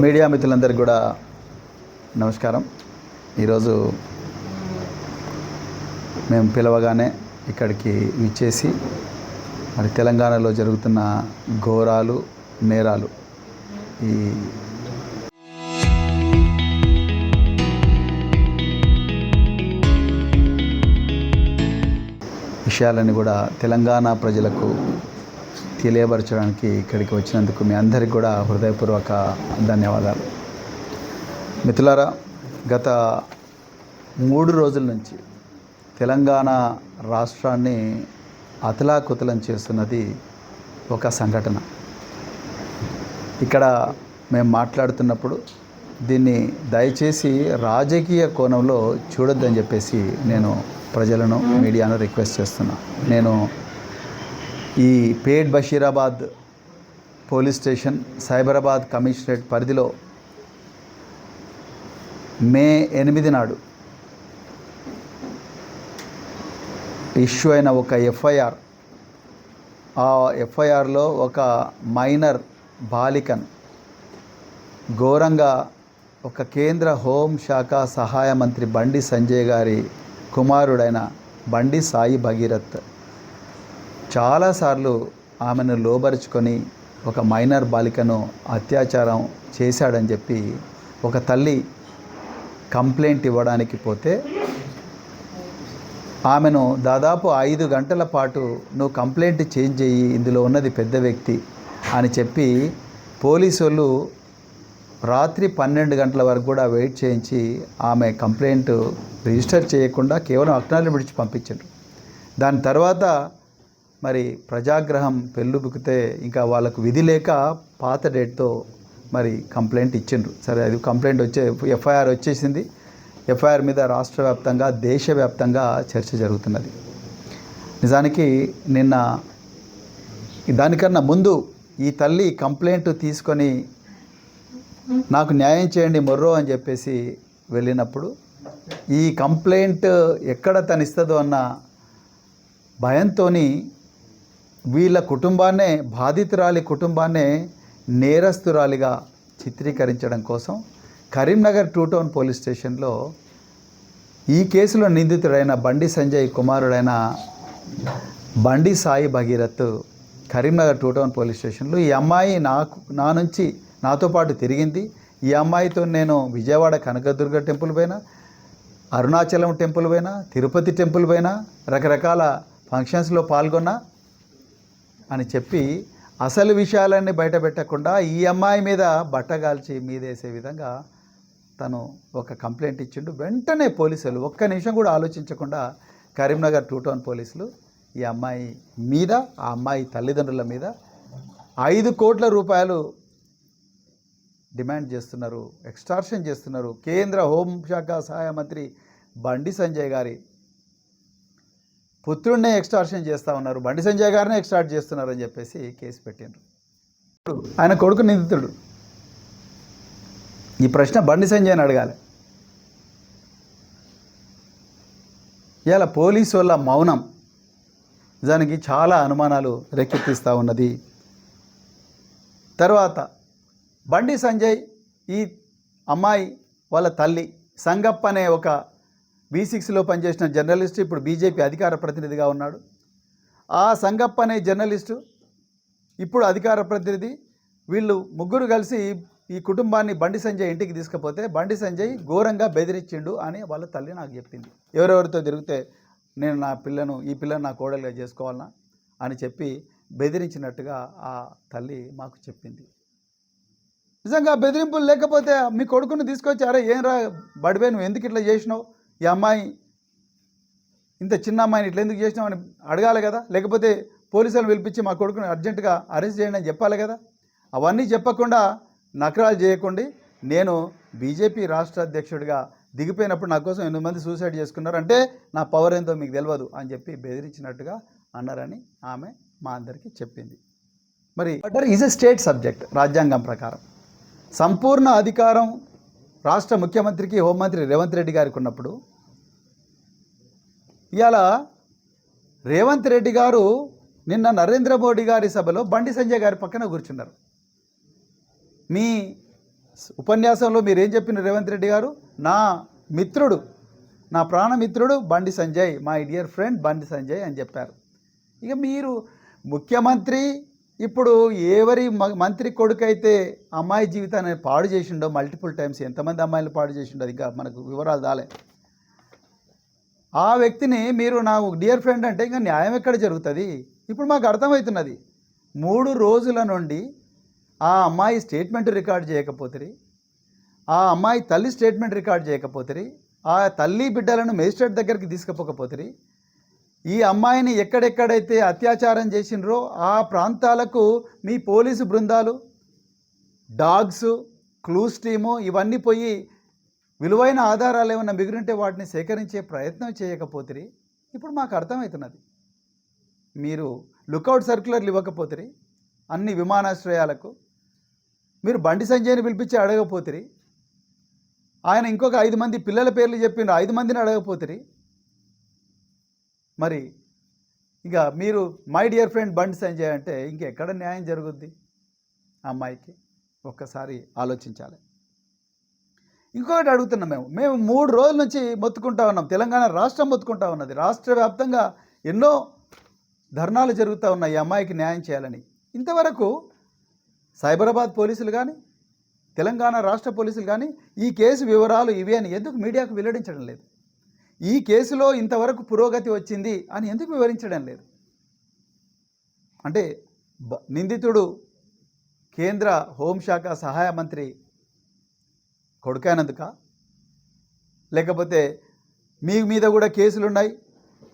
Media మిత్రులందరికీ కూడా నమస్కారం. ఈరోజు మేము పిలవగానే ఇక్కడికి విచ్చేసి మరి తెలంగాణలో జరుగుతున్న ఘోరాలు నేరాలు ఈ విషయాలని కూడా తెలంగాణ ప్రజలకు తెలియపరచడానికి ఇక్కడికి వచ్చినందుకు మీ అందరికీ కూడా హృదయపూర్వక ధన్యవాదాలు. మిత్రులారా, గత 3 రోజుల నుంచి తెలంగాణ రాష్ట్రాన్ని అతలాకుతలం చేస్తున్నది ఒక సంఘటన. ఇక్కడ మేము మాట్లాడుతున్నప్పుడు దీన్ని దయచేసి రాజకీయ కోణంలో చూడొద్దని చెప్పేసి నేను ప్రజలను, మీడియాను రిక్వెస్ట్ చేస్తున్నా. నేను ఈ Pet Basheerabad police station, Cyberabad commissionerate పరిధిలో మే 8 నాడు ఇష్యూ అయిన ఒక ఎఫ్ఐఆర్, ఆ ఎఫ్ఐఆర్లో ఒక మైనర్ బాలికను ఘోరంగా ఒక కేంద్ర హోంశాఖ సహాయ మంత్రి బండి సంజయ్ గారి కుమారుడైన బండి సాయి భగీరథ్ చాలాసార్లు ఆమెను లోబరుచుకొని ఒక మైనర్ బాలికను అత్యాచారం చేశాడని చెప్పి ఒక తల్లి కంప్లైంట్ ఇవ్వడానికి పోతే ఆమెను దాదాపు 5 గంటల పాటు నువ్వు కంప్లైంట్ చేంజ్ చెయ్యి, ఇందులో ఉన్నది పెద్ద వ్యక్తి అని చెప్పి పోలీసు వాళ్ళు రాత్రి 12 గంటల వరకు కూడా వెయిట్ చేయించి ఆమె కంప్లైంట్ రిజిస్టర్ చేయకుండా కేవలం అక్నాలెడ్జ్మెంట్ విడిచి పంపించారు. దాని తర్వాత మరి ప్రజాగ్రహం పెళ్ళుబుకితే ఇంకా వాళ్ళకు విధి లేక పాత డేట్తో మరి కంప్లైంట్ ఇచ్చిండ్రు. సరే, అది కంప్లైంట్ ఎఫ్ఐఆర్ వచ్చేసింది. ఎఫ్ఐఆర్ మీద రాష్ట్ర వ్యాప్తంగా, దేశవ్యాప్తంగా చర్చ జరుగుతున్నది. నిజానికి నిన్న దానికన్నా ముందు ఈ తల్లి కంప్లైంట్ తీసుకొని నాకు న్యాయం చేయండి మొర్రో అని చెప్పేసి వెళ్ళినప్పుడు ఈ కంప్లైంట్ ఎక్కడ తనిస్తుందో అన్న భయంతో వీళ్ళ కుటుంబాన్నే, బాధితురాలి కుటుంబాన్నే నేరస్తురాలిగా చిత్రీకరించడం కోసం కరీంనగర్ 2 టౌన్ పోలీస్ స్టేషన్లో ఈ కేసులో నిందితుడైన బండి సంజయ్ కుమారుడైన బండి సాయి భగీరథ్ కరీంనగర్ 2 టౌన్ పోలీస్ స్టేషన్లో ఈ అమ్మాయి నా నుంచి నాతో పాటు తిరిగింది. ఈ అమ్మాయితో నేను విజయవాడ కనకదుర్గ టెంపుల్ పోయినా, అరుణాచలం టెంపుల్ పోయినా, తిరుపతి టెంపుల్ పోయినా, రకరకాల ఫంక్షన్స్లో పాల్గొన్నా అని చెప్పి అసలు విషయాలన్నీ బయట పెట్టకుండా ఈ అమ్మాయి మీద బట్టగాల్చి మీదేసే విధంగా తను ఒక కంప్లైంట్ ఇచ్చిండు. వెంటనే పోలీసులు ఒక్క నిమిషం కూడా ఆలోచించకుండా కరీంనగర్ 2 టౌన్ పోలీసులు ఈ అమ్మాయి మీద, ఆ అమ్మాయి తల్లిదండ్రుల మీద 5 కోట్ల రూపాయలు డిమాండ్ చేస్తున్నారు, ఎక్స్టార్షన్ చేస్తున్నారు. కేంద్ర హోంశాఖ సహాయ మంత్రి బండి సంజయ్ గారి పుత్రుడినే ఎక్స్టార్షన్ చేస్తూ ఉన్నారు, బండి సంజయ్ గారినే ఎక్స్టార్ట్ చేస్తున్నారు అని చెప్పేసి కేసు పెట్టిండ్రు. ఆయన కొడుకు నిందితుడు. ఈ ప్రశ్న బండి సంజయ్ని అడగాలి. ఇవాళ పోలీసు వాళ్ళ మౌనం నిజానికి చాలా అనుమానాలు రేకెత్తిస్తూ ఉన్నది. తర్వాత బండి సంజయ్, ఈ అమ్మాయి వాళ్ళ తల్లి సంగప్ప అనే ఒక B6లో పనిచేసిన జర్నలిస్టు, ఇప్పుడు బీజేపీ అధికార ప్రతినిధిగా ఉన్నాడు. ఆ సంగప్ప అనే జర్నలిస్టు ఇప్పుడు అధికార ప్రతినిధి. వీళ్ళు ముగ్గురు కలిసి ఈ కుటుంబాన్ని బండి సంజయ్ ఇంటికి తీసుకుపోతే బండి సంజయ్ ఘోరంగా బెదిరించిండు అని వాళ్ళ తల్లి నాకు చెప్పింది. ఎవరెవరితో తిరిగితే నేను ఈ పిల్లను నా కోడలుగా చేసుకోవాలన్నా అని చెప్పి బెదిరించినట్టుగా ఆ తల్లి మాకు చెప్పింది. నిజంగా బెదిరింపులు లేకపోతే మీ కొడుకుని తీసుకొచ్చి, అరే ఏం రా బడివే, నువ్వు ఎందుకు ఇట్లా చేసినావు, ఈ అమ్మాయి ఇంత చిన్న అమ్మాయిని ఇట్లా ఎందుకు చేసినావు అని అడగాలి కదా. లేకపోతే పోలీసులను పిలిపించి మా కొడుకుని అర్జెంటుగా అరెస్ట్ చేయండి అని చెప్పాలి కదా. అవన్నీ చెప్పకుండా నకరాలు చేయకండి. నేను బీజేపీ రాష్ట్ర అధ్యక్షుడిగా దిగిపోయినప్పుడు నా కోసం 8 మంది సూసైడ్ చేసుకున్నారు, అంటే నా పవర్ ఏందో మీకు తెలియదు అని చెప్పి బెదిరించినట్టుగా అన్నారని ఆమె మా అందరికీ చెప్పింది. మరి murder is a state subject. రాజ్యాంగం ప్రకారం సంపూర్ణ అధికారం రాష్ట్ర ముఖ్యమంత్రికి, హోంమంత్రి రేవంత్ రెడ్డి గారికి ఉన్నప్పుడు ఇవాళ రేవంత్ రెడ్డి గారు నిన్న నరేంద్ర మోడీ గారి సభలో బండి సంజయ్ గారి పక్కన కూర్చున్నారు. మీ ఉపన్యాసంలో మీరు ఏం చెప్పిన రేవంత్ రెడ్డి గారు, నా మిత్రుడు, నా ప్రాణమిత్రుడు Bandi Sanjay, my dear friend Bandi Sanjay అని చెప్పారు. ఇక మీరు ముఖ్యమంత్రి ఇప్పుడు ఎవరి మంత్రి కొడుకైతే అమ్మాయి జీవితాన్ని పాడు చేసిండో మల్టిపుల్ టైమ్స్, ఎంతమంది అమ్మాయిలు పాడు చేసిండో ఇంకా మనకు వివరాలు దాలే, ఆ వ్యక్తిని మీరు నాకు డియర్ ఫ్రెండ్ అంటే ఇంకా న్యాయం ఎక్కడ జరుగుతుంది? ఇప్పుడు మాకు అర్థమవుతున్నది, 3 రోజుల నుండి ఆ అమ్మాయి స్టేట్మెంట్ రికార్డ్ చేయకపోతే, ఆ అమ్మాయి తల్లి స్టేట్మెంట్ రికార్డ్ చేయకపోతే, ఆ తల్లి బిడ్డలను మేజిస్ట్రేట్ దగ్గరికి తీసుకుపోకపోతే, ఈ అమ్మాయిని ఎక్కడెక్కడైతే అత్యాచారం చేసినరో ఆ ప్రాంతాలకు మీ పోలీసు బృందాలు, డాగ్స్, క్లూస్ టీము ఇవన్నీ పోయి విలువైన ఆధారాలు ఏమైనా మిగిలింటే వాటిని సేకరించే ప్రయత్నం చేయకపోతే, ఇప్పుడు మాకు అర్థమవుతున్నది, మీరు లుకౌట్ సర్క్యులర్లు ఇవ్వకపోతే అన్ని విమానాశ్రయాలకు, మీరు బండి సంజయ్ని పిలిపించి అడగపోతే, ఆయన ఇంకొక 5 మంది పిల్లల పేర్లు చెప్పిండ్రు, 5 మందిని అడగపోతే, మరి ఇక మీరు my dear friend Bandi Sanjay అంటే ఇంకెక్కడ న్యాయం జరుగుద్ది అమ్మాయికి? ఒక్కసారి ఆలోచించాలి. ఇంకొకటి అడుగుతున్నాం, మేము 3 రోజుల నుంచి మొత్తుకుంటా ఉన్నాం, తెలంగాణ రాష్ట్రం మొత్తుకుంటా ఉన్నది, రాష్ట్ర వ్యాప్తంగా ఎన్నో ధర్నాలు జరుగుతూ ఉన్నాయి ఈ అమ్మాయికి న్యాయం చేయాలని. ఇంతవరకు సైబరాబాద్ పోలీసులు కానీ తెలంగాణ రాష్ట్ర పోలీసులు కానీ ఈ కేసు వివరాలు ఇవి అని ఎందుకు మీడియాకు వెల్లడించడం లేదు? ఈ కేసులో ఇంతవరకు పురోగతి వచ్చింది అని ఎందుకు వివరించడం లేదు? అంటే నిందితుడు కేంద్ర హోంశాఖ సహాయ మంత్రి కొడుకైనందుక, లేకపోతే మీ మీద కూడా కేసులున్నాయి,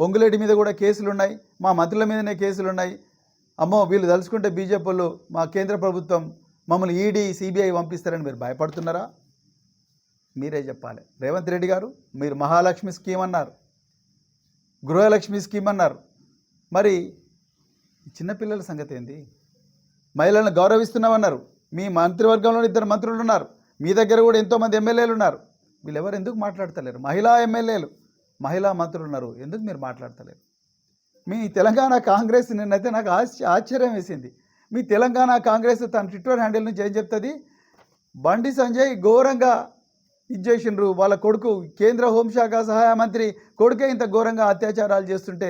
పొంగులేటి మీద కూడా కేసులున్నాయి, మా మంత్రుల మీదనే కేసులున్నాయి, అమ్మో వీళ్ళు తలుచుకుంటే బీజేపీ వాళ్ళు మా కేంద్ర ప్రభుత్వం మమ్మల్ని ఈడీ సిబిఐ పంపిస్తారని మీరు భయపడుతున్నారా? మీరే చెప్పాలి. రేవంత్ రెడ్డి గారు, మీరు మహాలక్ష్మి స్కీమ్ అన్నారు, గృహలక్ష్మి స్కీమ్ అన్నారు, మరి చిన్నపిల్లల సంగతి ఏంది? మహిళలను గౌరవిస్తున్నామన్నారు, మీ మంత్రివర్గంలో 2 మంత్రులు ఉన్నారు, మీ దగ్గర కూడా ఎంతోమంది ఎమ్మెల్యేలు ఉన్నారు, వీళ్ళెవరు ఎందుకు మాట్లాడతలేరు? మహిళా ఎమ్మెల్యేలు, మహిళా మంత్రులు ఉన్నారు, ఎందుకు మీరు మాట్లాడతలేరు? మీ తెలంగాణ కాంగ్రెస్, నిన్నైతే నాకు ఆశ్చర్యం వేసింది, మీ తెలంగాణ కాంగ్రెస్ తన ట్విట్టర్ హ్యాండిల్ నుంచి ఏం చెప్తుంది, బండి సంజయ్ ఘోరంగా చేసిండ్రు, వాళ్ళ కొడుకు కేంద్ర హోంశాఖ సహాయ మంత్రి కొడుకే ఇంత ఘోరంగా అత్యాచారాలు చేస్తుంటే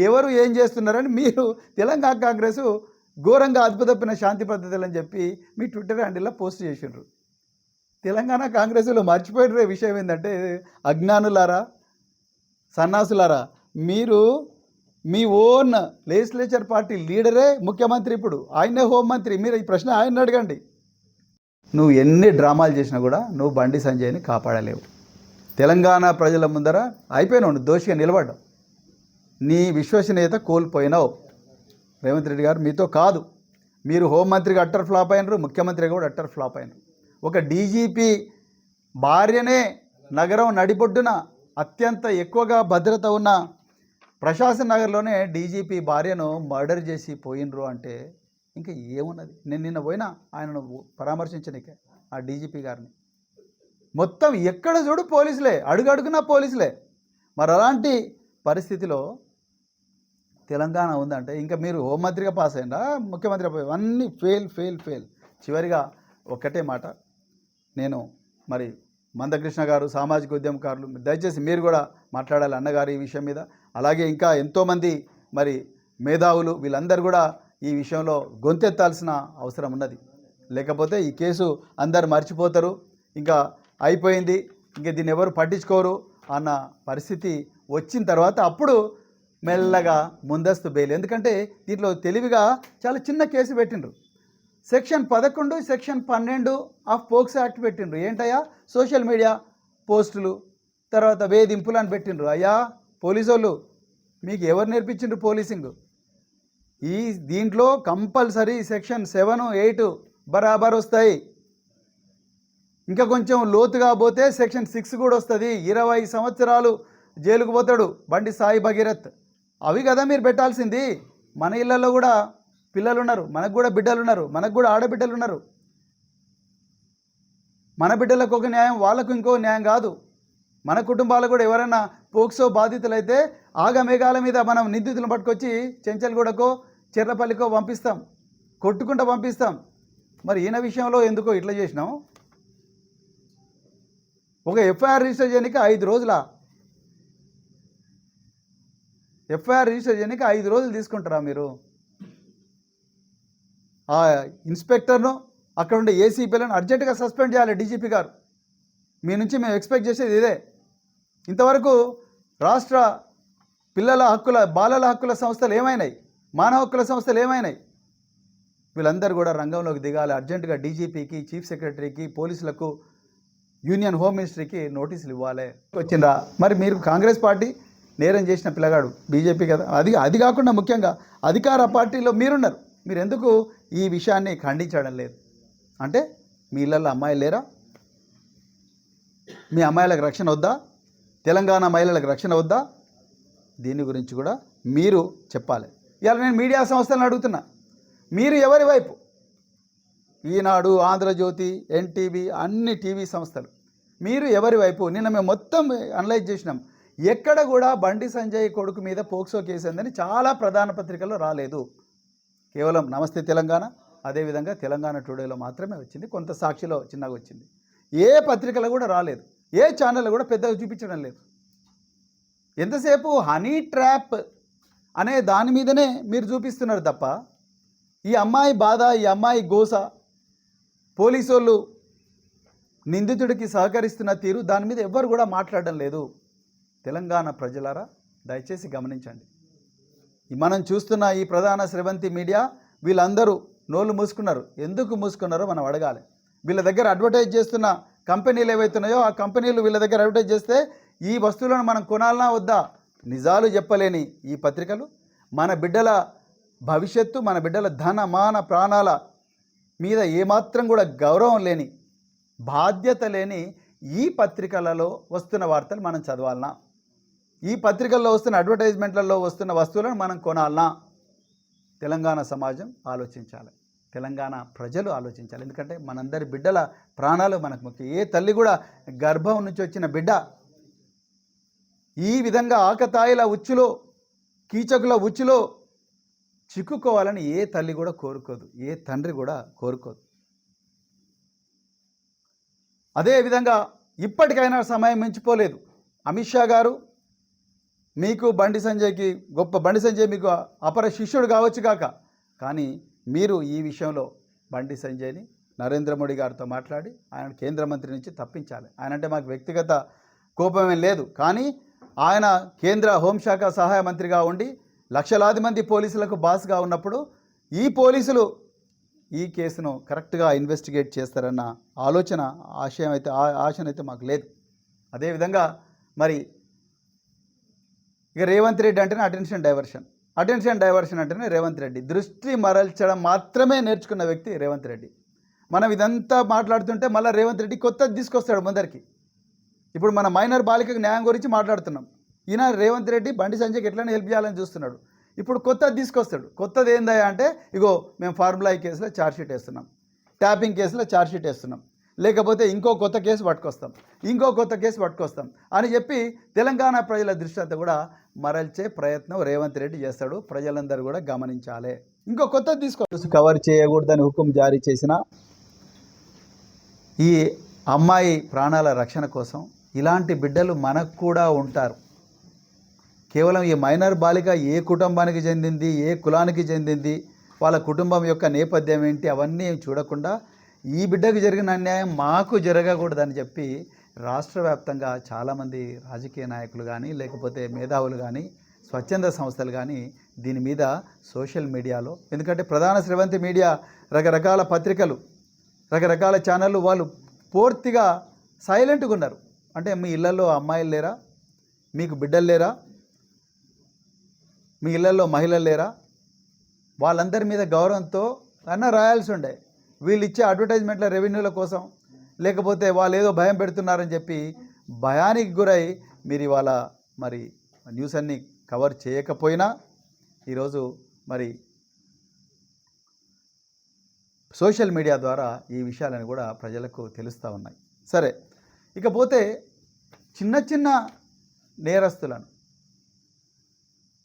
ఎవరు ఏం చేస్తున్నారని మీరు తెలంగాణ కాంగ్రెస్ ఘోరంగా అద్భుతమైన శాంతి పద్ధతులు అని చెప్పి మీ ట్విట్టర్ హ్యాండిల్లో పోస్ట్ చేసిండ్రు. తెలంగాణ కాంగ్రెస్లో మర్చిపోయిన విషయం ఏంటంటే, అజ్ఞానులారా, సన్నాసులారా, మీరు మీ ఓన్ లెజిస్లేచర్ పార్టీ లీడరే ముఖ్యమంత్రి, ఇప్పుడు ఆయనే హోంమంత్రి, మీరు ఈ ప్రశ్న ఆయన అడగండి. నువ్వు ఎన్ని డ్రామాలు చేసినా కూడా నువ్వు బండి సంజయ్ని కాపాడలేవు. తెలంగాణ ప్రజల ముందర అయిపోయినావు, నువ్వు దోషిగా నిలబడ్డావు, నీ విశ్వసనీయత కోల్పోయినావు. రేవంత్ రెడ్డి గారు మీతో కాదు, మీరు హోంమంత్రిగా అట్టర్ ఫ్లాప్ అయినరు, ముఖ్యమంత్రిగా కూడా అట్టర్ ఫ్లాప్ అయినరు. ఒక డీజీపీ భార్యనే నగరం నడిబొడ్డున అత్యంత ఎక్కువగా భద్రత ఉన్న ప్రశాసన్ నగర్లోనే డీజీపీ భార్యను మర్డర్ చేసి పోయినరు అంటే ఇంకా ఏమున్నది? నేను నిన్న పోయినా ఆయనను పరామర్శించనికే, ఆ డీజీపీ గారిని. మొత్తం ఎక్కడ చూడు పోలీసులే, అడుగడుగునా పోలీసులే. మరి అలాంటి పరిస్థితిలో తెలంగాణ ఉందంటే ఇంకా మీరు హోంమంత్రిగా పాస్ అయ్యిందా, ముఖ్యమంత్రిగా అన్నీ ఫెయిల్. చివరిగా ఒక్కటే మాట, నేను మరి మందకృష్ణ గారు, సామాజిక ఉద్యమకారులు, దయచేసి మీరు కూడా మాట్లాడాలి అన్నగారు ఈ విషయం మీద. అలాగే ఇంకా ఎంతోమంది మరి మేధావులు, వీళ్ళందరూ కూడా ఈ విషయంలో గొంతెత్తాల్సిన అవసరం ఉన్నది. లేకపోతే ఈ కేసు అందరు మర్చిపోతారు, ఇంకా అయిపోయింది, ఇంకా దీన్ని ఎవరు పట్టించుకోరు అన్న పరిస్థితి వచ్చిన తర్వాత అప్పుడు మెల్లగా ముందస్తు బెయిల్. ఎందుకంటే దీంట్లో తెలివిగా చాలా చిన్న కేసు పెట్టిండ్రు, section 11, section 12 of POCSO act పెట్టిండ్రు. ఏంటయ్యా, సోషల్ మీడియా పోస్టులు, తర్వాత వేధింపులు అని పెట్టిండ్రు. అయ్యా పోలీసు వాళ్ళు, మీకు ఎవరు నేర్పించిండ్రు పోలీసింగ్? ఈ దీంట్లో కంపల్సరీ సెక్షన్ 7, 8 బరాబర్ వస్తాయి. ఇంకా కొంచెం లోతుగా పోతే సెక్షన్ 6 కూడా వస్తుంది. 20 సంవత్సరాలు జైలుకు పోతాడు బండి సాయి భగీరథ్. అవి కదా మీరు పెట్టాల్సింది. మన ఇళ్లలో కూడా పిల్లలు ఉన్నారు, మనకు కూడా బిడ్డలు ఉన్నారు, మనకు కూడా ఆడబిడ్డలు ఉన్నారు. మన బిడ్డలకు ఒక న్యాయం, వాళ్ళకు ఇంకో న్యాయం కాదు. మన కుటుంబాలకు కూడా ఎవరైనా పోక్సో బాధితులైతే ఆగమేఘాల మీద మనం నిందితులను పట్టుకొచ్చి చెంచల్గూడకో చెర్లపల్లికో పంపిస్తాం, కొట్టుకుంటూ పంపిస్తాం. మరి ఈయన విషయంలో ఎందుకో ఇట్లా చేసినాం? ఒక ఎఫ్ఐఆర్ రిజిస్టర్ చేయడానికి 5 రోజుల ఎఫ్ఐఆర్ రిజిస్టర్ చేయడానికి 5 రోజులు తీసుకుంటారా మీరు? ఆ ఇన్స్పెక్టర్ను అక్కడ ఉండే ఏసీపీలను అర్జెంటుగా సస్పెండ్ చేయాలి డీజీపీ గారు. మీ నుంచి మేము ఎక్స్పెక్ట్ చేసేది ఇదే. ఇంతవరకు రాష్ట్ర బాలల హక్కుల సంస్థలు ఏమైనాయి? మానవ హక్కుల సంస్థలు ఏమైనాయి? వీళ్ళందరూ కూడా రంగంలోకి దిగాలి. అర్జెంటుగా డీజీపీకి, చీఫ్ సెక్రటరీకి, పోలీసులకు, యూనియన్ హోమ్ మినిస్ట్రీకి నోటీసులు ఇవ్వాలి. వచ్చిందా? మరి మీరు కాంగ్రెస్ పార్టీ నేరం చేసిన పిల్లగాడు బీజేపీ కదా, అది కాకుండా ముఖ్యంగా అధికార పార్టీలో మీరున్నారు. మీరు ఎందుకు ఈ విషయాన్ని ఖండించడం లేదు? అంటే మీ ఇళ్ళల్లో అమ్మాయిలు లేరా? మీ అమ్మాయిలకు రక్షణ వద్దా? తెలంగాణ మహిళలకు రక్షణ వద్దా? దీని గురించి కూడా మీరు చెప్పాలి. ఇవాళ నేను మీడియా సంస్థలను అడుగుతున్నా, మీరు ఎవరి వైపు? ఈనాడు, ఆంధ్రజ్యోతి, ఎన్టీవీ, అన్ని టీవీ సంస్థలు, మీరు ఎవరి వైపు? నిన్న మేము మొత్తం అనలైజ్ చేసినాం. ఎక్కడ కూడా బండి సంజయ్ కొడుకు మీద పోక్సో కేసు ఉందని చాలా ప్రధాన పత్రికల్లో రాలేదు. కేవలం నమస్తే తెలంగాణ, అదేవిధంగా తెలంగాణ టుడేలో మాత్రమే వచ్చింది. కొంత సాక్షిలో చిన్నగా వచ్చింది. ఏ పత్రికలో కూడా రాలేదు. ఏ ఛానల్లో కూడా పెద్దగా చూపించడం లేదు. ఎంతసేపు హనీ ట్రాప్ అనే దాని మీదనే మీరు చూపిస్తున్నారు తప్ప ఈ అమ్మాయి బాధ, ఈ అమ్మాయి గోస, పోలీసు వాళ్ళు నిందితుడికి సహకరిస్తున్న తీరు, దాని మీద ఎవ్వరు కూడా మాట్లాడడం లేదు. తెలంగాణ ప్రజలారా దయచేసి గమనించండి. మనం చూస్తున్న ఈ ప్రధాన స్రవంతి మీడియా వీళ్ళందరూ నోళ్ళు మూసుకున్నారు. ఎందుకు మూసుకున్నారో మనం అడగాలి. వీళ్ళ దగ్గర అడ్వర్టైజ్ చేస్తున్న కంపెనీలు ఏవైతున్నాయో ఆ కంపెనీలు వీళ్ళ దగ్గర అడ్వర్టైజ్ చేస్తే ఈ వస్తువులను మనం కొనాలనా వద్దా? నిజాలు చెప్పలేని ఈ పత్రికలు మన బిడ్డల భవిష్యత్తు, మన బిడ్డల ధన మాన ప్రాణాల మీద ఏమాత్రం కూడా గౌరవం లేని, బాధ్యత లేని ఈ పత్రికలలో వస్తున్న వార్తలు మనం చదవాలనా? ఈ పత్రికల్లో వస్తున్న అడ్వర్టైజ్మెంట్లలో వస్తున్న వస్తువులను మనం కొనాలనా? తెలంగాణ సమాజం ఆలోచించాలి. తెలంగాణ ప్రజలు ఆలోచించాలి. ఎందుకంటే మనందరి బిడ్డల ప్రాణాలు మనకు ముఖ్యం. ఏ తల్లి కూడా గర్భం నుంచి వచ్చిన బిడ్డ ఈ విధంగా ఆకతాయిల ఉచ్చులో, కీచకుల ఉచ్చులో చిక్కుకోవాలని ఏ తల్లి కూడా కోరుకోదు, ఏ తండ్రి కూడా కోరుకోదు. అదేవిధంగా ఇప్పటికైనా సమయం మించిపోలేదు. అమిత్ షా గారు, మీకు బండి సంజయ్ మీకు అపర శిష్యుడు కావచ్చు కాక, కానీ మీరు ఈ విషయంలో బండి సంజయ్ని నరేంద్ర మోడీ గారితో మాట్లాడి ఆయన కేంద్ర మంత్రి నుంచి తప్పించాలి. ఆయన అంటే మాకు వ్యక్తిగత కోపమేం లేదు, కానీ ఆయన కేంద్ర హోంశాఖ సహాయ మంత్రిగా ఉండి లక్షలాది మంది పోలీసులకు బాస్గా ఉన్నప్పుడు ఈ పోలీసులు ఈ కేసును కరెక్ట్గా ఇన్వెస్టిగేట్ చేస్తారన్న ఆశనైతే మాకు లేదు. అదేవిధంగా మరి ఇక రేవంత్ రెడ్డి అంటేనే అటెన్షన్ డైవర్షన్ అంటేనే రేవంత్ రెడ్డి. దృష్టి మరల్చడం మాత్రమే నేర్చుకున్న వ్యక్తి రేవంత్ రెడ్డి. మనం ఇదంతా మాట్లాడుతుంటే మళ్ళీ రేవంత్ రెడ్డి కొత్తది తీసుకొస్తాడు ముందరికి. ఇప్పుడు మన మైనర్ బాలికకు న్యాయం గురించి మాట్లాడుతున్నాం. ఈయన రేవంత్ రెడ్డి బండి సంజయ్కి ఎట్లనే హెల్ప్ చేయాలని చూస్తున్నాడు. ఇప్పుడు కొత్తది తీసుకొస్తాడు. కొత్తది ఏందా అంటే, ఇగో మేము ఫార్ములా కేసులో ఛార్జ్షీట్ వేస్తున్నాం, ట్యాపింగ్ కేసులో ఛార్జ్షీట్ వేస్తున్నాం, లేకపోతే ఇంకో కొత్త కేసు పట్టుకొస్తాం అని చెప్పి తెలంగాణ ప్రజల దృష్టి అంతా కూడా మరల్చే ప్రయత్నం రేవంత్ రెడ్డి చేస్తాడు. ప్రజలందరూ కూడా గమనించాలి. ఇంకో కొత్తది కవర్ చేయకూడదని హుకుం జారీ చేసిన ఈ అమ్మాయి ప్రాణాల రక్షణ కోసం ఇలాంటి బిడ్డలు మనకు కూడా ఉంటారు. కేవలం ఈ మైనర్ బాలిక ఏ కుటుంబానికి చెందింది, ఏ కులానికి చెందింది, వాళ్ళ కుటుంబం యొక్క నేపథ్యం ఏంటి, అవన్నీ చూడకుండా ఈ బిడ్డకు జరిగిన అన్యాయం మాకు జరగకూడదని చెప్పి రాష్ట్ర వ్యాప్తంగా చాలామంది రాజకీయ నాయకులు కానీ, లేకపోతే మేధావులు కానీ, స్వచ్ఛంద సంస్థలు కానీ దీని మీద సోషల్ మీడియాలో, ఎందుకంటే ప్రధాన స్రవంతి మీడియా, రకరకాల పత్రికలు, రకరకాల ఛానళ్ళు వాళ్ళు పూర్తిగా సైలెంట్గా ఉన్నారు. అంటే మీ ఇళ్లలో అమ్మాయిలు లేరా? మీకు బిడ్డలు లేరా? మీ ఇళ్లలో మహిళలు లేరా? వాళ్ళందరి మీద గౌరవంతో అన్న రాయాల్సి ఉండే. వీళ్ళు ఇచ్చే అడ్వర్టైజ్మెంట్ల రెవెన్యూల కోసం, లేకపోతే వాళ్ళు ఏదో భయం పెడుతున్నారని చెప్పి భయానికి గురై మీరు ఇవాళ మరి న్యూస్ అన్ని కవర్ చేయకపోయినా ఈరోజు మరి సోషల్ మీడియా ద్వారా ఈ విషయాలను కూడా ప్రజలకు తెలుస్తూ ఉన్నాయి. సరే, ఇకపోతే చిన్న చిన్న నేరస్తులను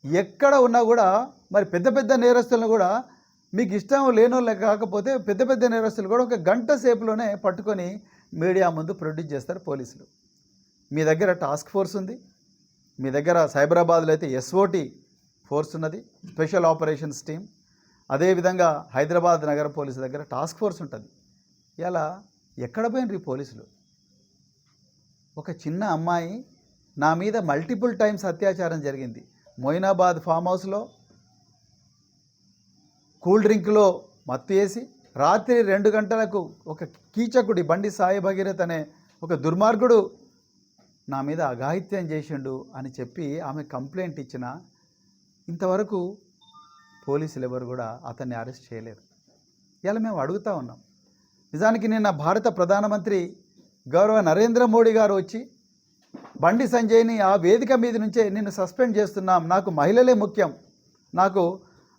ఎక్కడ ఉన్నా కూడా మరి పెద్ద పెద్ద నేరస్తులను కూడా మీకు ఇష్టం లేనోళ్ళే కాకపోతే పెద్ద పెద్ద నేరస్తులు కూడా 1 గంట సేపులోనే పట్టుకొని మీడియా ముందు ప్రొడ్యూస్ చేస్తారు పోలీసులు. మీ దగ్గర టాస్క్ ఫోర్స్ ఉంది, మీ దగ్గర సైబరాబాద్లో అయితే ఎస్ఓటి ఫోర్స్ ఉన్నది, స్పెషల్ ఆపరేషన్స్ టీమ్. అదేవిధంగా హైదరాబాద్ నగర పోలీసు దగ్గర టాస్క్ ఫోర్స్ ఉంటుంది. ఇలా ఎక్కడ పోయినరు ఈ పోలీసులు? ఒక చిన్న అమ్మాయి నా మీద మల్టిపుల్ టైమ్స్ అత్యాచారం జరిగింది. మొయినాబాద్ ఫామ్ హౌస్లో కూల్ డ్రింక్లో మత్తు వేసి రాత్రి 2 గంటలకు ఒక కీచకుడి బండి సాయి భగీరథ్ అనే ఒక దుర్మార్గుడు నా మీద అఘాయిత్యం చేసిండు అని చెప్పి ఆమె కంప్లైంట్ ఇచ్చిన ఇంతవరకు పోలీసులు ఎవరు కూడా అతన్ని అరెస్ట్ చేయలేరు. ఇలా మేము అడుగుతూ ఉన్నాం. నిజానికి నిన్న భారత ప్రధానమంత్రి గౌరవ నరేంద్ర మోడీ గారు వచ్చి బండి సంజయ్ని ఆ వేదిక మీద నుంచే నిన్ను సస్పెండ్ చేస్తున్నాం, నాకు మహిళలే ముఖ్యం, నాకు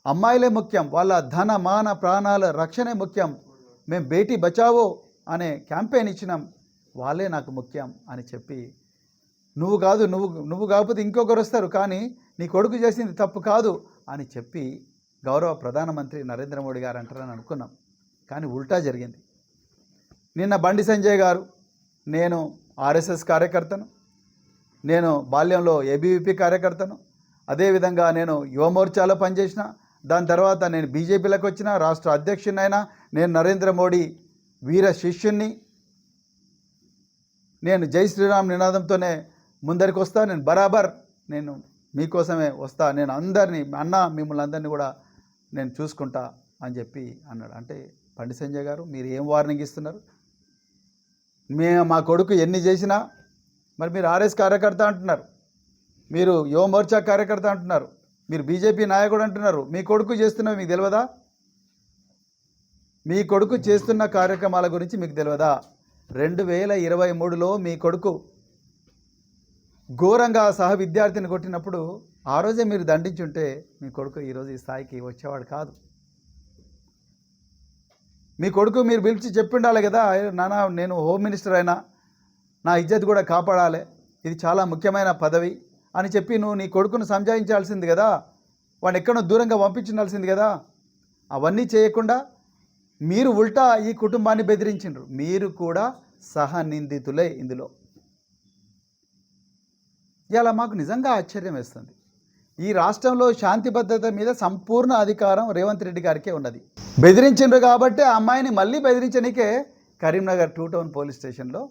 అమ్మాయిలే ముఖ్యం, వాళ్ళ ధన మాన ప్రాణాల రక్షణే ముఖ్యం, మేము బేటీ బచావో అనే క్యాంపెయిన్ ఇచ్చినాం, వాళ్ళే నాకు ముఖ్యం అని చెప్పి నువ్వు కాదు, నువ్వు కాకపోతే ఇంకొకరు వస్తారు, కానీ నీ కొడుకు చేసింది తప్పు కాదు అని చెప్పి గౌరవ ప్రధానమంత్రి నరేంద్ర మోడీ గారు అంటారని అనుకున్నాం. కానీ ఉల్టా జరిగింది. నిన్న బండి సంజయ్ గారు, నేను ఆర్ఎస్ఎస్ కార్యకర్తను, నేను బాల్యంలో ఏబీవీపీ కార్యకర్తను, అదేవిధంగా నేను యువమోర్చాలో పనిచేసిన, దాని తర్వాత నేను బీజేపీలోకి వచ్చిన, రాష్ట్ర అధ్యక్షుడినైనా, నేను నరేంద్ర మోడీ వీర శిష్యుణ్ణి, నేను జై శ్రీరామ్ నినాదంతోనే ముందరికి వస్తా, నేను బరాబర్ నేను మీకోసమే వస్తా, నేను అందరినీ అన్న మిమ్మల్ని అందరినీ కూడా నేను చూసుకుంటా అని చెప్పి అన్నాడు. అంటే బండి సంజయ్ గారు మీరు ఏం వార్నింగ్ ఇస్తున్నారు? మా కొడుకు ఎన్ని చేసినా, మరి మీరు ఆర్ఎస్ కార్యకర్త అంటున్నారు, మీరు యువ మోర్చా కార్యకర్త అంటున్నారు, మీరు బీజేపీ నాయకుడు అంటున్నారు, మీ కొడుకు చేస్తున్నవి మీకు తెలియదా? మీ కొడుకు చేస్తున్న కార్యక్రమాల గురించి మీకు తెలియదా? 2023లో మీ కొడుకు ఘోరంగా సహ విద్యార్థిని కొట్టినప్పుడు ఆ రోజే మీరు దండించుంటే మీ కొడుకు ఈరోజు ఈ స్థాయికి వచ్చేవాడు కాదు. మీ కొడుకు మీరు పిలిచి చెప్పిండాలి కదా, నాన్న నేను హోమ్ మినిస్టర్ అయినా నా ఇజ్జత్ కూడా కాపాడాలి, ఇది చాలా ముఖ్యమైన పదవి అని చెప్పి నువ్వు నీ కొడుకును సంజాయించాల్సింది కదా, వాడిని ఎక్కడో దూరంగా పంపించాల్సింది కదా. అవన్నీ చేయకుండా మీరు ఉల్టా ఈ కుటుంబాన్ని బెదిరించిండ్రు. మీరు కూడా సహనిందితులే ఇందులో. ఇలా మాకు నిజంగా ఆశ్చర్యం వేస్తుంది. ఈ రాష్ట్రంలో శాంతి భద్రత మీద సంపూర్ణ అధికారం రేవంత్ రెడ్డి గారికే ఉన్నది. బెదిరించిండ్రు కాబట్టి ఆ అమ్మాయిని మళ్ళీ బెదిరించడానికే కరీంనగర్ 2 టౌన్ పోలీస్ స్టేషన్లో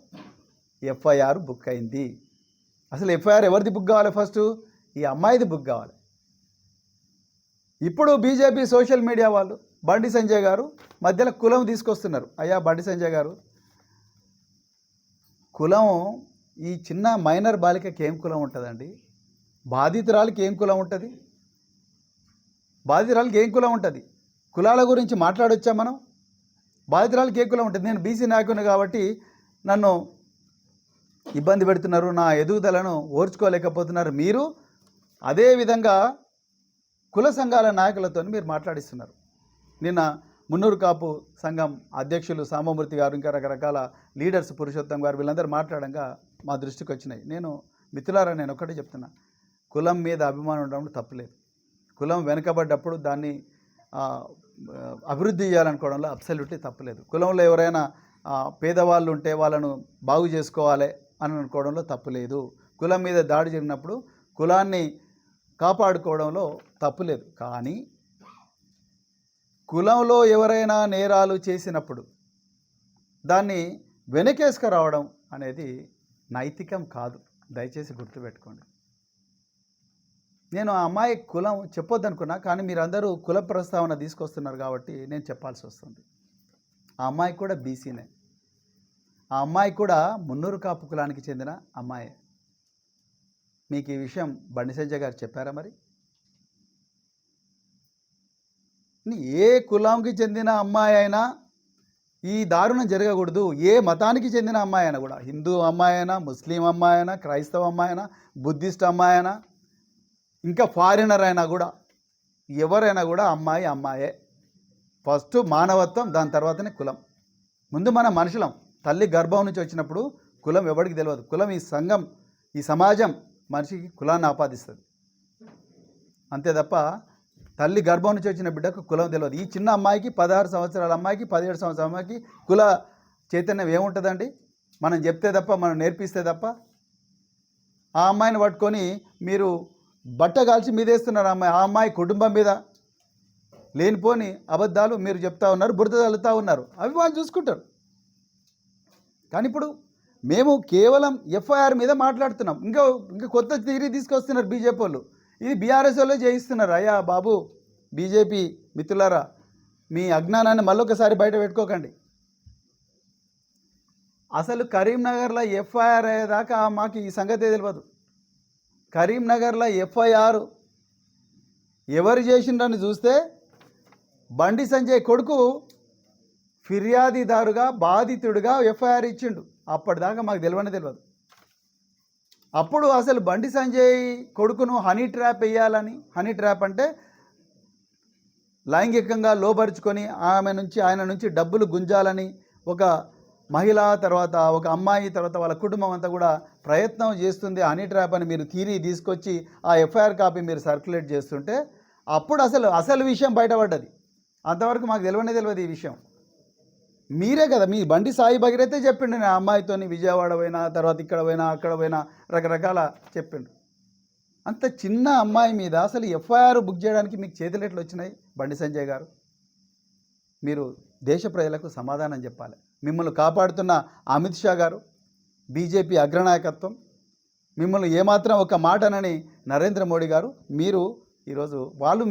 ఎఫ్ఐఆర్ బుక్ అయింది. అసలు ఎఫ్ఐఆర్ ఎవరిది బుక్ కావాలి? ఫస్ట్ ఈ అమ్మాయిది బుక్ కావాలి. ఇప్పుడు బీజేపీ సోషల్ మీడియా వాళ్ళు బండి సంజయ్ గారు మధ్యలో కులం తీసుకొస్తున్నారు. అయ్యా బండి సంజయ్ గారు, కులం ఈ చిన్న మైనర్ బాలికకి ఏం కులం ఉంటుందండి? బాధితురాలకి ఏం కులం ఉంటుంది? బాధితురాలకి ఏం కులం ఉంటుంది? కులాల గురించి మాట్లాడొచ్చా మనం? బాధితురాలకి ఏ కులం ఉంటుంది? నేను బీసీ నాయకుని కాబట్టి నన్ను ఇబ్బంది పెడుతున్నారు, నా ఎదుగుదలను ఓర్చుకోలేకపోతున్నారు. మీరు అదేవిధంగా కుల సంఘాల నాయకులతో మీరు మాట్లాడిస్తున్నారు. నిన్న మున్నూరు కాపు సంఘం అధ్యక్షులు సామమూర్తి గారు, ఇంకా రకరకాల లీడర్స్, పురుషోత్తం గారు, వీళ్ళందరూ మాట్లాడంగా మా దృష్టికి వచ్చినాయి. నేను మిత్రులారా, నేను ఒకటే చెప్తున్నా, కులం మీద అభిమానం ఉండడం తప్పులేదు. కులం వెనుకబడ్డప్పుడు దాన్ని అభివృద్ధి చేయాలనుకోవడంలో అబ్సల్యూట్లీ తప్పులేదు. కులంలో ఎవరైనా పేదవాళ్ళు ఉంటే వాళ్ళను బాగు చేసుకోవాలి అని అనుకోవడంలో తప్పులేదు. కులం మీద దాడి జరిగినప్పుడు కులాన్ని కాపాడుకోవడంలో తప్పులేదు. కానీ కులంలో ఎవరైనా నేరాలు చేసినప్పుడు దాన్ని వెనకేసుకురావడం అనేది నైతికం కాదు. దయచేసి గుర్తుపెట్టుకోండి. నేను ఆ అమ్మాయి కులం చెప్పొద్దనుకున్నా, కానీ మీరందరూ కుల ప్రస్తావన తీసుకొస్తున్నారు కాబట్టి నేను చెప్పాల్సి వస్తుంది. ఆ అమ్మాయి కూడా బీసీనే. ఆ అమ్మాయి కూడా మున్నూరు కాపు కులానికి చెందిన అమ్మాయే. మీకు ఈ విషయం బండి సంజయ్ గారు చెప్పారా? మరి ఏ కులానికి చెందిన అమ్మాయి అయినా ఈ దారుణం జరగకూడదు. ఏ మతానికి చెందిన అమ్మాయి అయినా కూడా, హిందూ అమ్మాయి అయినా, ముస్లిం అమ్మాయి అయినా, క్రైస్తవ అమ్మాయి అయినా, బుద్ధిస్ట్ అమ్మాయి అయినా, ఇంకా ఫారినర్ అయినా కూడా, ఎవరైనా కూడా అమ్మాయి అమ్మాయే. ఫస్ట్ మానవత్వం, దాని తర్వాతనే కులం. ముందు మన మనుషులం. తల్లి గర్భం నుంచి వచ్చినప్పుడు కులం ఎవరికి తెలియదు. కులం ఈ సంఘం, ఈ సమాజం మనిషికి కులాన్ని ఆపాదిస్తుంది అంతే తప్ప తల్లి గర్భం నుంచి వచ్చిన బిడ్డకు కులం తెలియదు. ఈ చిన్న అమ్మాయికి, 16 సంవత్సరాల అమ్మాయికి, 17 సంవత్సరాల అమ్మాయికి కుల చైతన్యం ఏముంటుందండి? మనం చెప్తే తప్ప, మనం నేర్పిస్తే తప్ప. ఆ అమ్మాయిని పట్టుకొని మీరు బట్ట కాల్చి మీదేస్తున్నారు. ఆ అమ్మాయి కుటుంబం మీద లేనిపోని అబద్ధాలు మీరు చెప్తా ఉన్నారు, బురద చల్లుతూ ఉన్నారు. అవి వాళ్ళు చూసుకుంటారు. కానీ ఇప్పుడు మేము కేవలం ఎఫ్ఐఆర్ మీద మాట్లాడుతున్నాం. ఇంకా కొత్త థియరీ తీసుకొస్తున్నారు బీజేపీ వాళ్ళు. ఇది బీఆర్ఎస్ వాళ్ళే చేయిస్తున్నారు. అయ్యా బాబు బీజేపీ మిత్రులారా, మీ అజ్ఞానాన్ని మళ్ళొకసారి బయట పెట్టుకోకండి. అసలు కరీంనగర్లో ఎఫ్ఐఆర్ అయ్యేదాకా మాకు ఈ సంగతే తెలియదు. కరీంనగర్లో ఎఫ్ఐఆర్ ఎవరు చేసిండని చూస్తే బండి సంజయ్ కొడుకు ఫిర్యాదుదారుగా బాధితుడిగా ఎఫ్ఐఆర్ ఇచ్చిండు. అప్పటిదాకా మాకు తెలియదు. అప్పుడు అసలు బండి సంజయ్ కొడుకును హనీ ట్రాప్ వేయాలని, హనీ ట్రాప్ అంటే లైంగికంగా లోపరుచుకొని ఆయన నుంచి డబ్బులు గుంజాలని ఒక మహిళ, తర్వాత ఒక అమ్మాయి, తర్వాత వాళ్ళ కుటుంబం అంతా కూడా ప్రయత్నం చేస్తుంది. హనీ ట్రాప్ అని మీరు థియరీ తీసుకొచ్చి ఆ ఎఫ్ఐఆర్ కాపీ మీరు సర్క్యులేట్ చేస్తుంటే అప్పుడు అసలు విషయం బయటపడ్డది. అంతవరకు మాకు తెలియదు ఈ విషయం. మీరే కదా, మీ బండి సాయి భగీరథే చెప్పిండు. నేను అమ్మాయితోని విజయవాడ పోయినా, తర్వాత ఇక్కడ పోయినా, అక్కడ పోయినా, రకరకాల చెప్పిండు. అంత చిన్న అమ్మాయి మీద అసలు ఎఫ్ఐఆర్ బుక్ చేయడానికి మీకు చేతులు ఎట్లు వచ్చినాయి బండి సంజయ్ గారు? మీరు దేశ ప్రజలకు సమాధానం చెప్పాలి. మిమ్మల్ని కాపాడుతున్న అమిత్ షా గారు, బీజేపీ అగ్రనాయకత్వం, మిమ్మల్ని ఏమాత్రం ఒక మాటనని నరేంద్ర మోడీ గారు, మీరు ఈరోజు వాళ్ళు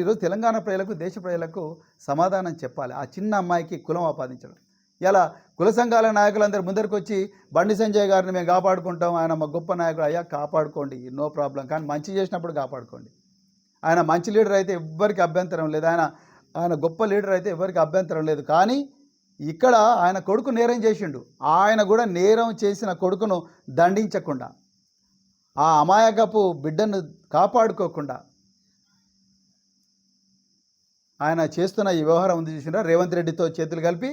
ఈరోజు తెలంగాణ ప్రజలకు, దేశ ప్రజలకు సమాధానం చెప్పాలి. ఆ చిన్న అమ్మాయికి కులం ఆపాదించడం. ఇలా కుల సంఘాల నాయకులందరూ ముందరికి వచ్చి బండి సంజయ్ గారిని మేము కాపాడుకుంటాం, ఆయన మా గొప్ప నాయకుడు. అయ్యా కాపాడుకోండి, నో ప్రాబ్లం, కానీ మంచి చేసినప్పుడు కాపాడుకోండి. ఆయన మంచి లీడర్ అయితే ఎవ్వరికి అభ్యంతరం లేదు, ఆయన గొప్ప లీడర్ అయితే ఎవరికి అభ్యంతరం లేదు. కానీ ఇక్కడ ఆయన కొడుకు నేరం చేసిండు. ఆయన కూడా నేరం చేసిన కొడుకును దండించకుండా, ఆ అమాయకపు బిడ్డను కాపాడుకోకుండా ఆయన చేస్తున్న ఈ వ్యవహారం ఉంది చూసినా, రేవంత్ రెడ్డితో చేతులు కలిపి,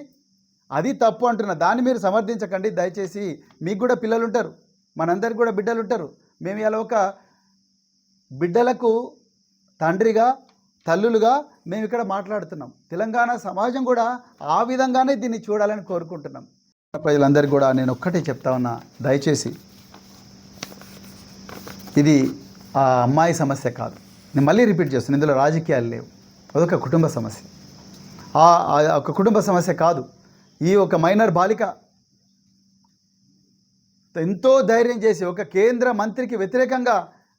అది తప్పు అంటున్నా. దాన్ని మీరు సమర్థించకండి దయచేసి. మీకు కూడా పిల్లలు ఉంటారు, మనందరికి కూడా బిడ్డలు ఉంటారు. మేము ఇలా ఒక బిడ్డలకు తండ్రిగా, తల్లులుగా మేము ఇక్కడ మాట్లాడుతున్నాం. తెలంగాణ సమాజం కూడా ఆ విధంగానే దీన్ని చూడాలని కోరుకుంటున్నాం. ప్రజలందరికీ కూడా నేను ఒక్కటే చెప్తా ఉన్నా, దయచేసి ఇది ఆ అమ్మాయి సమస్య కాదు. నేను మళ్ళీ రిపీట్ చేస్తున్నాను, ఇందులో రాజకీయాలు లేవు. అదొక కుటుంబ సమస్య. ఒక కుటుంబ సమస్య కాదు. ఈ ఒక మైనర్ బాలిక ఎంతో ధైర్యం చేసి ఒక కేంద్ర మంత్రికి వ్యతిరేకంగా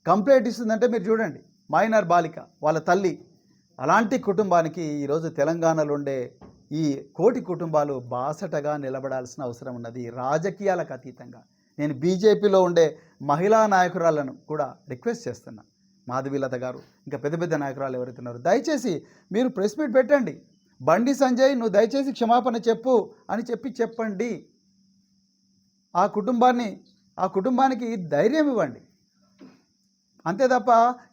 కంప్లైంట్ ఇస్తుందంటే మీరు చూడండి. మైనర్ బాలిక, వాళ్ళ తల్లి. అలాంటి కుటుంబానికి ఈరోజు తెలంగాణలో ఉండే ఈ కోటి కుటుంబాలు బాసటగా నిలబడాల్సిన అవసరం ఉన్నది, రాజకీయాలకు అతీతంగా. నేను బీజేపీలో ఉండే మహిళా నాయకురాలను కూడా రిక్వెస్ట్ చేస్తున్నా, మాధవీలత గారు, ఇంకా పెద్ద పెద్ద నాయకురాలు ఎవరైతే ఉన్నారో, దయచేసి మీరు ప్రెస్ మీట్ పెట్టండి. బండి సంజయ్ నువ్వు దయచేసి క్షమాపణ చెప్పు అని చెప్పండి. ఆ కుటుంబానికి ధైర్యం ఇవ్వండి. అంతే తప్ప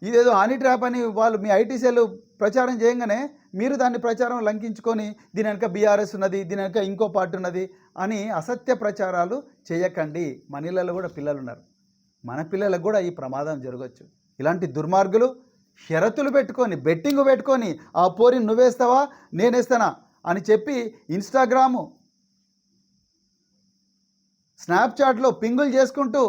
ఇదేదో హనీ ట్రాప్ అని వాళ్ళు మీ ఐటీసీలు ప్రచారం చేయగానే మీరు దాన్ని ప్రచారం లంకించుకొని దీని వెనక బీఆర్ఎస్ ఉన్నది, దీని వెనక ఇంకో పార్టీ ఉన్నది అని అసత్య ప్రచారాలు చేయకండి. మన ఇళ్ళలో కూడా పిల్లలు ఉన్నారు, మన పిల్లలకు కూడా ఈ ప్రమాదం జరగవచ్చు. ఇలాంటి దుర్మార్గులు షరతులు పెట్టుకొని, బెట్టింగ్ పెట్టుకొని, ఆ పోరిని నువ్వేస్తావా నేనేస్తానా అని చెప్పి ఇన్స్టాగ్రాము, స్నాప్చాట్లో పింగులు చేసుకుంటూ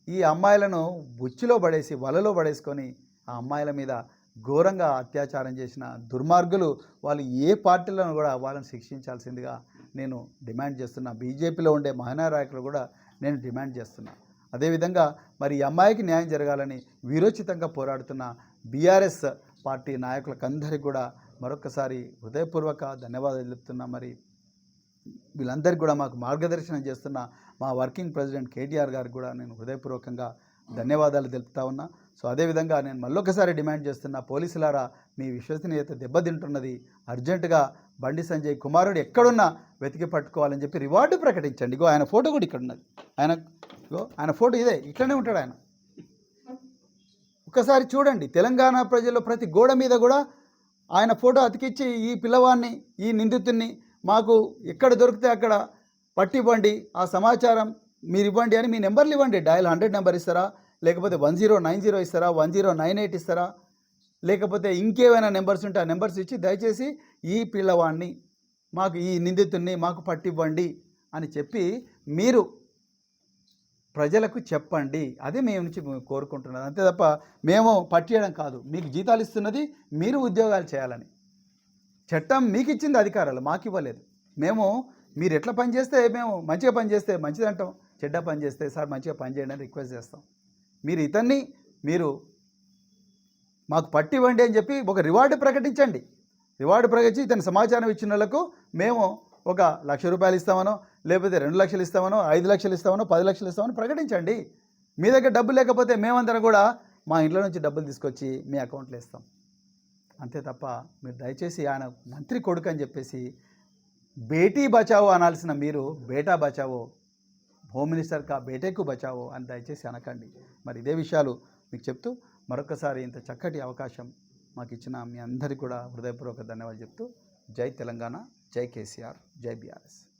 ఈ అమ్మాయిలను బుచ్చిలో పడేసి, వలలో పడేసుకొని ఆ అమ్మాయిల మీద ఘోరంగా అత్యాచారం చేసిన దుర్మార్గులు వాళ్ళు ఏ పార్టీలను కూడా వాళ్ళని శిక్షించాల్సిందిగా నేను డిమాండ్ చేస్తున్నా. బీజేపీలో ఉండే మహానాయకులు కూడా నేను డిమాండ్ చేస్తున్నా. అదేవిధంగా మరి ఈ అమ్మాయికి న్యాయం జరగాలని వీరోచితంగా పోరాడుతున్న బీఆర్ఎస్ పార్టీ నాయకులకందరికీ కూడా మరొకసారి హృదయపూర్వక ధన్యవాదాలు చెప్తున్నా. మరి వీళ్ళందరికీ కూడా మాకు మార్గదర్శనం చేస్తున్న మా వర్కింగ్ ప్రెసిడెంట్ కేటీఆర్ గారికి కూడా నేను హృదయపూర్వకంగా ధన్యవాదాలు తెలుపుతా ఉన్నా. సో అదేవిధంగా నేను మళ్ళొకసారి డిమాండ్ చేస్తున్నా, పోలీసులారా మీ విశ్వసనీయత దెబ్బతింటున్నది, అర్జెంటుగా బండి సంజయ్ కుమారుడు ఎక్కడున్నా వెతికి పట్టుకోవాలని చెప్పి రివార్డు ప్రకటించండి. ఇగో ఆయన ఫోటో కూడా ఇక్కడ ఉన్నది, ఆయన ఫోటో ఇదే, ఇట్లనే ఉంటాడు ఆయన. ఒక్కసారి చూడండి, తెలంగాణ ప్రజల్లో ప్రతి గోడ మీద కూడా ఆయన ఫోటో అతికిచ్చి ఈ పిల్లవాడిని, ఈ నిందితుడిని మాకు ఎక్కడ దొరికితే అక్కడ పట్టివ్వండి, ఆ సమాచారం మీరు ఇవ్వండి అని మీ నెంబర్లు ఇవ్వండి. డయల్ 100 నెంబర్ ఇస్తారా, లేకపోతే 1090 ఇస్తారా, 1098 ఇస్తారా, లేకపోతే ఇంకేమైనా నెంబర్స్ ఉంటే ఆ నెంబర్స్ ఇచ్చి దయచేసి ఈ పిల్లవాడిని, మాకు ఈ నిందితుడిని మాకు పట్టివ్వండి అని చెప్పి మీరు ప్రజలకు చెప్పండి. అదే మేము నుంచి కోరుకుంటున్నది. అంతే తప్ప మేము పట్టియడం కాదు. మీకు జీతాలు ఇస్తున్నది మీరు ఉద్యోగాలు చేయాలని. చట్టం మీకు ఇచ్చింది అధికారాలు, మాకు ఇవ్వలేదు. మేము మీరు ఎట్లా పని చేస్తే మేము మంచిగా పని చేస్తే మంచిదంటాం, చెడ్డ పని చేస్తే సార్ మంచిగా పని చేయండి అని రిక్వెస్ట్ చేస్తాం. మీరు ఇతన్ని మీరు మాకు పట్టివ్వండి అని చెప్పి ఒక రివార్డు ప్రకటించండి. రివార్డు ప్రకటించి ఇతని సమాచారం ఇచ్చిన వాళ్ళకు మేము ఒక ₹1,00,000 ఇస్తామనో, లేకపోతే 2 లక్షలు ఇస్తామనో, 5 లక్షలు ఇస్తామనో, 10 లక్షలు ఇస్తామనో ప్రకటించండి. మీ దగ్గర డబ్బు లేకపోతే మేమందరం కూడా మా ఇంట్లో నుంచి డబ్బులు తీసుకొచ్చి మీ అకౌంట్లో ఇస్తాం. అంతే తప్ప మీరు దయచేసి ఆయన మంత్రి కొడుకు అని చెప్పేసి బేటీ బచావో అనాల్సిన మీరు బేటా బచావో, హోమ్ మినిస్టర్ కా బేటేకు బచావో అని దయచేసి అనకండి. మరి ఇదే విషయాలు మీకు చెప్తూ మరొకసారి ఇంత చక్కటి అవకాశం మాకు ఇచ్చిన మీ అందరికీ కూడా హృదయపూర్వక ధన్యవాదాలు చెప్తూ జై తెలంగాణ, జై కేసీఆర్, జై బీఆర్ఎస్.